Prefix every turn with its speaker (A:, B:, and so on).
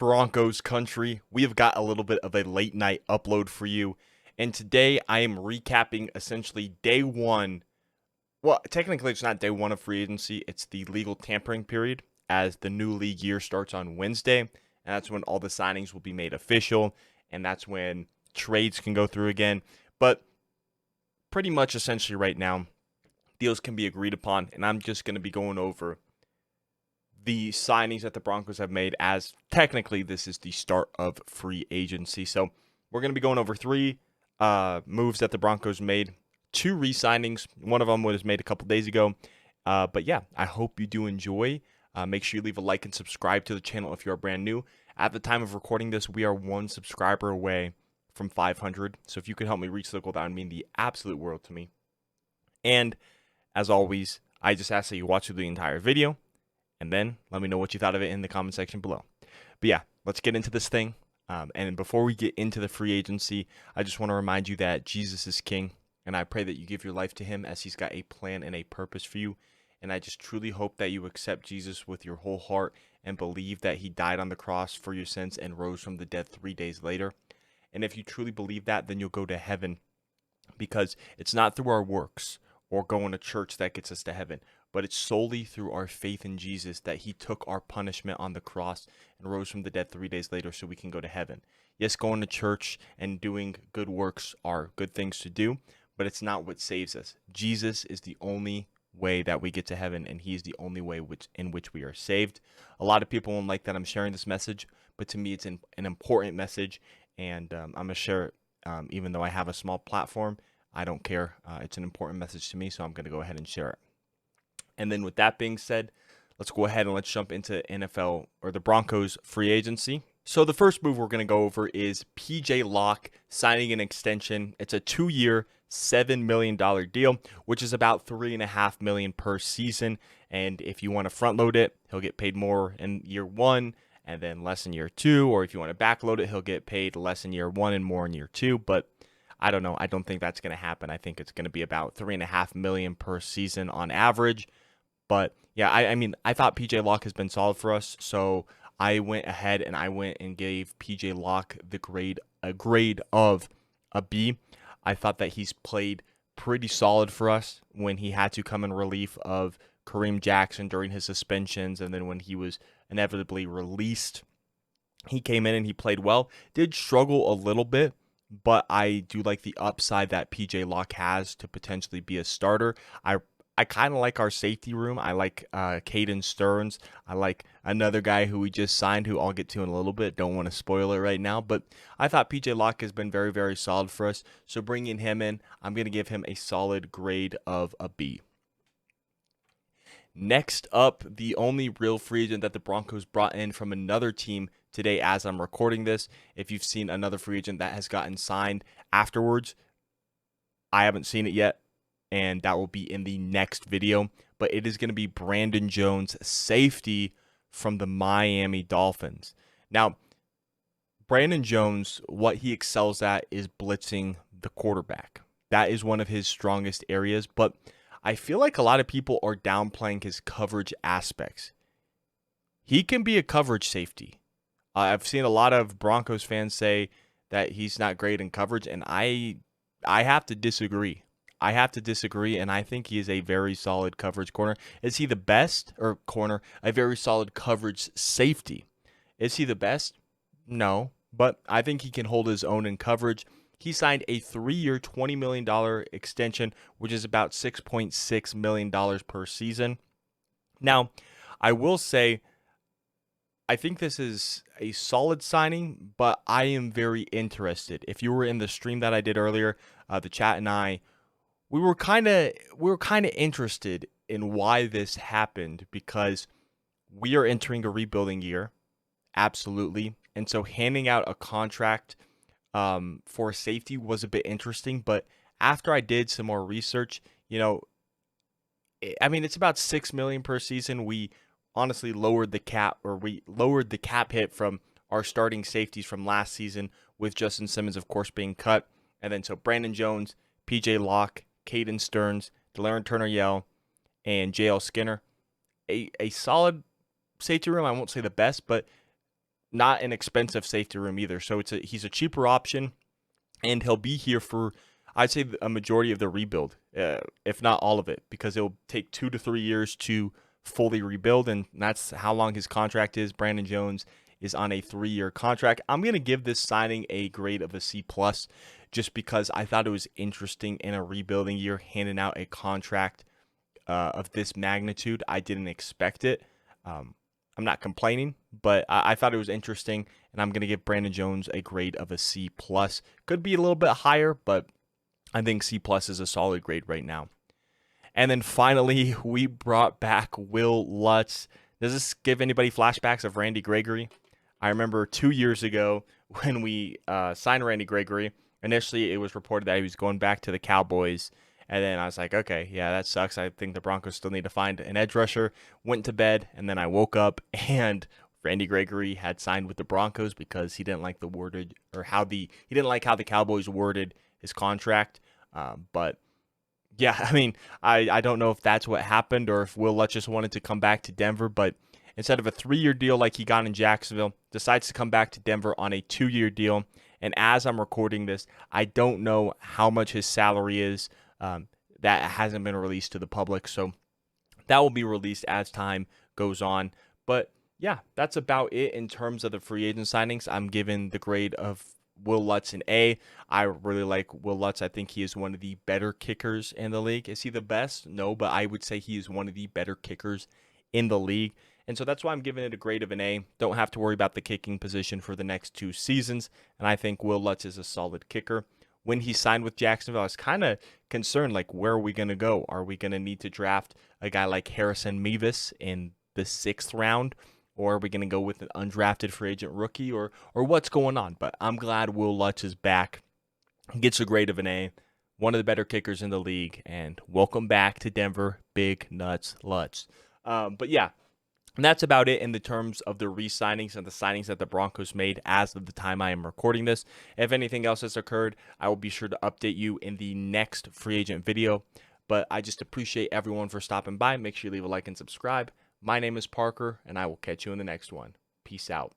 A: Broncos country? We have got a little bit of a late night upload for you. And today I am recapping essentially day one. Well, technically it's not day one of free agency, it's the legal tampering period as the new league year starts on Wednesday. And that's when all the signings will be made official. And that's when trades can go through again. But pretty much essentially right now, deals can be agreed upon. And I'm just going to be going over the signings that the Broncos have made, as technically this is the start of free agency. So we're going to be going over three moves that the Broncos made, two re-signings. One of them was made a couple days ago. But yeah, I hope you do enjoy. Make sure you leave a like and subscribe to the channel if you're brand new. At the time of recording this, we are one subscriber away from 500. So if you could help me reach the goal, that would mean the absolute world to me. And as always, I just ask that you watch through the entire video, and then let me know what you thought of it in the comment section below. But yeah, let's get into this thing. And before we get into the free agency, I just want to remind you that Jesus is king. And I pray that you give your life to him, as he's got a plan and a purpose for you. And I just truly hope that you accept Jesus with your whole heart and believe that he died on the cross for your sins and rose from the dead 3 days later. And if you truly believe that, then you'll go to heaven, because it's not through our works or going to church that gets us to heaven, but it's solely through our faith in Jesus that he took our punishment on the cross and rose from the dead 3 days later so we can go to heaven. Yes, going to church and doing good works are good things to do, but it's not what saves us. Jesus is the only way that we get to heaven, and he is the only way in which we are saved. A lot of people won't like that I'm sharing this message, but to me it's an important message, and I'm going to share it. Even though I have a small platform, I don't care. It's an important message to me, so I'm going to go ahead and share it. And then with that being said, let's go ahead and let's jump into NFL, or the Broncos free agency. So the first move we're going to go over is PJ Locke signing an extension. It's a 2-year, $7 million deal, which is about $3.5 million per season. And if you want to front load it, he'll get paid more in year one and then less in year two. Or if you want to backload it, he'll get paid less in year one and more in year two. But I don't know. I don't think that's going to happen. I think it's going to be about $3.5 million per season on average. But yeah, I mean, I thought PJ Locke has been solid for us, so I went ahead and I went and gave PJ Locke a grade of a B. I thought that he's played pretty solid for us when he had to come in relief of Kareem Jackson during his suspensions, and then when he was inevitably released, he came in and he played well. Did struggle a little bit, but I do like the upside that PJ Locke has to potentially be a starter. I kind of like our safety room. I like Caden Stearns. I like another guy who we just signed, who I'll get to in a little bit. Don't want to spoil it right now, but I thought PJ Locke has been very, very solid for us. So bringing him in, I'm going to give him a solid grade of a B. Next up, the only real free agent that the Broncos brought in from another team today as I'm recording this. If you've seen another free agent that has gotten signed afterwards, I haven't seen it yet, and that will be in the next video. But it is going to be Brandon Jones, safety from the Miami Dolphins. Now, Brandon Jones, what he excels at is blitzing the quarterback. That is one of his strongest areas, but I feel like a lot of people are downplaying his coverage aspects. He can be a coverage safety. I've seen a lot of Broncos fans say that he's not great in coverage, and I have to disagree. And I think he is a very solid coverage corner. Is he the best, or corner, a very solid coverage safety? Is he the best? No, but I think he can hold his own in coverage. He signed a 3-year, $20 million extension, which is about $6.6 million per season. Now, I will say, I think this is a solid signing, but I am very interested. If you were in the stream that I did earlier, the chat and I, we were kind of interested in why this happened, because we are entering a rebuilding year, absolutely, and so handing out a contract for safety was a bit interesting. But after I did some more research, I mean, it's about $6 million per season. We honestly lowered the cap hit from our starting safeties from last season, with Justin Simmons, of course, being cut, and then so Brandon Jones, PJ Locke, Caden Stearns, De'Aaron Turner-Yell, and JL Skinner. A solid safety room. I won't say the best, but not an expensive safety room either. So he's a cheaper option, and he'll be here for, I'd say, a majority of the rebuild, if not all of it, because it'll take 2 to 3 years to fully rebuild, and that's how long his contract is. Brandon Jones is on a 3-year contract. I'm going to give this signing a grade of a C+, just because I thought it was interesting in a rebuilding year, handing out a contract of this magnitude. I didn't expect it. I'm not complaining, but I thought it was interesting, and I'm going to give Brandon Jones a grade of a C+. Could be a little bit higher, but I think C+ is a solid grade right now. And then finally, we brought back Will Lutz. Does this give anybody flashbacks of Randy Gregory? I remember 2 years ago when we signed Randy Gregory. Initially, it was reported that he was going back to the Cowboys. And then I was like, okay, yeah, that sucks. I think the Broncos still need to find an edge rusher. Went to bed, and then I woke up, and Randy Gregory had signed with the Broncos because he didn't like the worded, or he didn't like how the Cowboys worded his contract. But yeah, I mean, I don't know if that's what happened or if Will Lutz just wanted to come back to Denver, but instead of a 3-year deal like he got in Jacksonville, decides to come back to Denver on a 2-year deal. And as I'm recording this, I don't know how much his salary is. That hasn't been released to the public, so that will be released as time goes on. But yeah, that's about it in terms of the free agent signings. I'm giving the grade of Will Lutz an A. I really like Will Lutz. I think he is one of the better kickers in the league. Is he the best? No, but I would say he is one of the better kickers in the league. And so that's why I'm giving it a grade of an A. Don't have to worry about the kicking position for the next 2 seasons. And I think Will Lutz is a solid kicker. When he signed with Jacksonville, I was kind of concerned, like, where are we going to go? Are we going to need to draft a guy like Harrison Mevis in the 6th round? Or are we going to go with an undrafted free agent rookie? Or what's going on? But I'm glad Will Lutz is back. He gets a grade of an A. One of the better kickers in the league. And welcome back to Denver, Big Nuts Lutz. But yeah. And that's about it in the terms of the re-signings and the signings that the Broncos made as of the time I am recording this. If anything else has occurred, I will be sure to update you in the next free agent video. But I just appreciate everyone for stopping by. Make sure you leave a like and subscribe. My name is Parker, and I will catch you in the next one. Peace out.